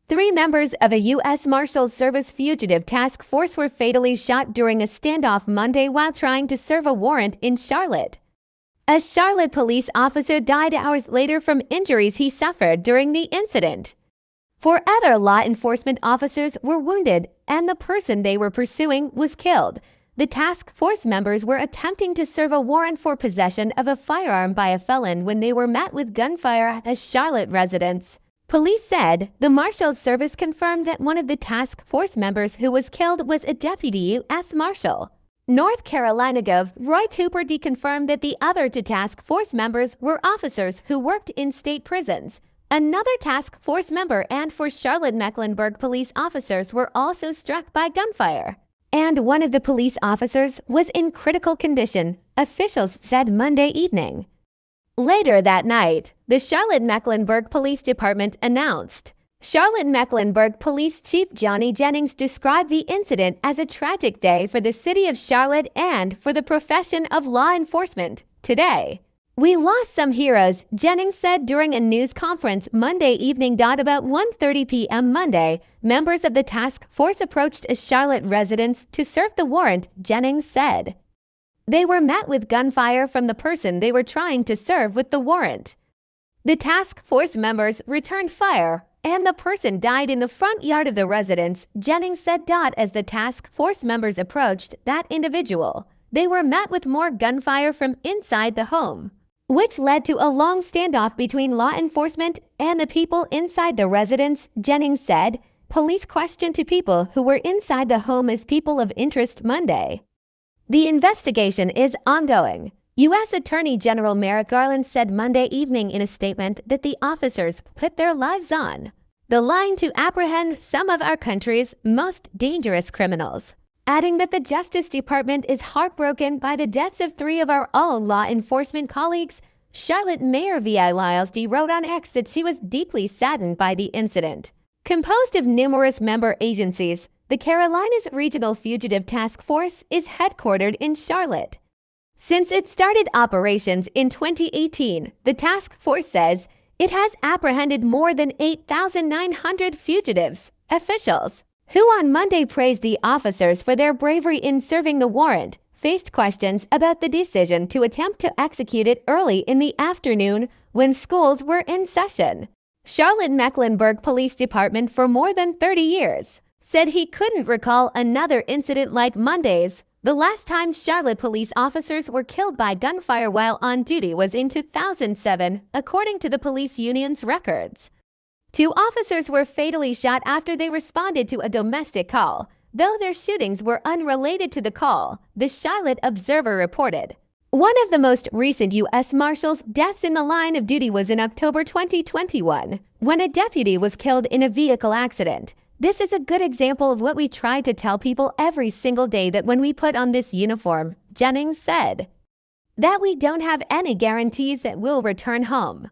Three members of a U.S. Marshals Service fugitive task force were fatally shot during a standoff Monday while trying to serve a warrant in Charlotte. A Charlotte police officer died hours later from injuries he suffered during the incident. Four other law enforcement officers were wounded, and the person they were pursuing was killed. The task force members were attempting to serve a warrant for possession of a firearm by a felon when they were met with gunfire at a Charlotte residence. Police said the Marshals Service confirmed that one of the task force members who was killed was a deputy U.S. Marshal. North Carolina Gov. Roy Cooper deconfirmed that the other two task force members were officers who worked in state prisons. Another task force member and four Charlotte-Mecklenburg police officers were also struck by gunfire. And one of the police officers was in critical condition, officials said Monday evening. Later that night, the Charlotte-Mecklenburg Police Department announced. Charlotte-Mecklenburg Police Chief Johnny Jennings described the incident as a tragic day for the city of Charlotte and for the profession of law enforcement. Today, we lost some heroes, Jennings said during a news conference Monday evening. About 1:30 p.m. Monday, members of the task force approached a Charlotte residence to serve the warrant, Jennings said. They were met with gunfire from the person they were trying to serve with the warrant. The task force members returned fire, and the person died in the front yard of the residence, Jennings said. As the task force members approached that individual, they were met with more gunfire from inside the home, which led to a long standoff between law enforcement and the people inside the residence, Jennings said. Police questioned two people who were inside the home as people of interest Monday. The investigation is ongoing. U.S. Attorney General Merrick Garland said Monday evening in a statement that the officers put their lives on the line to apprehend some of our country's most dangerous criminals, adding that the Justice Department is heartbroken by the deaths of three of our own law enforcement colleagues. Charlotte Mayor Vi Lyles wrote on X that she was deeply saddened by the incident. Composed of numerous member agencies, the Carolinas Regional Fugitive Task Force is headquartered in Charlotte. Since it started operations in 2018, the task force says it has apprehended more than 8,900 fugitives. Officials, who on Monday praised the officers for their bravery in serving the warrant, faced questions about the decision to attempt to execute it early in the afternoon when schools were in session. Charlotte-Mecklenburg Police Department for more than 30 years said he couldn't recall another incident like Monday's. The last time Charlotte police officers were killed by gunfire while on duty was in 2007, according to the police union's records. Two officers were fatally shot after they responded to a domestic call, though their shootings were unrelated to the call, the Charlotte Observer reported. One of the most recent U.S. Marshals' deaths in the line of duty was in October 2021, when a deputy was killed in a vehicle accident. This is a good example of what we try to tell people every single day, that when we put on this uniform, Jennings said, that we don't have any guarantees that we'll return home.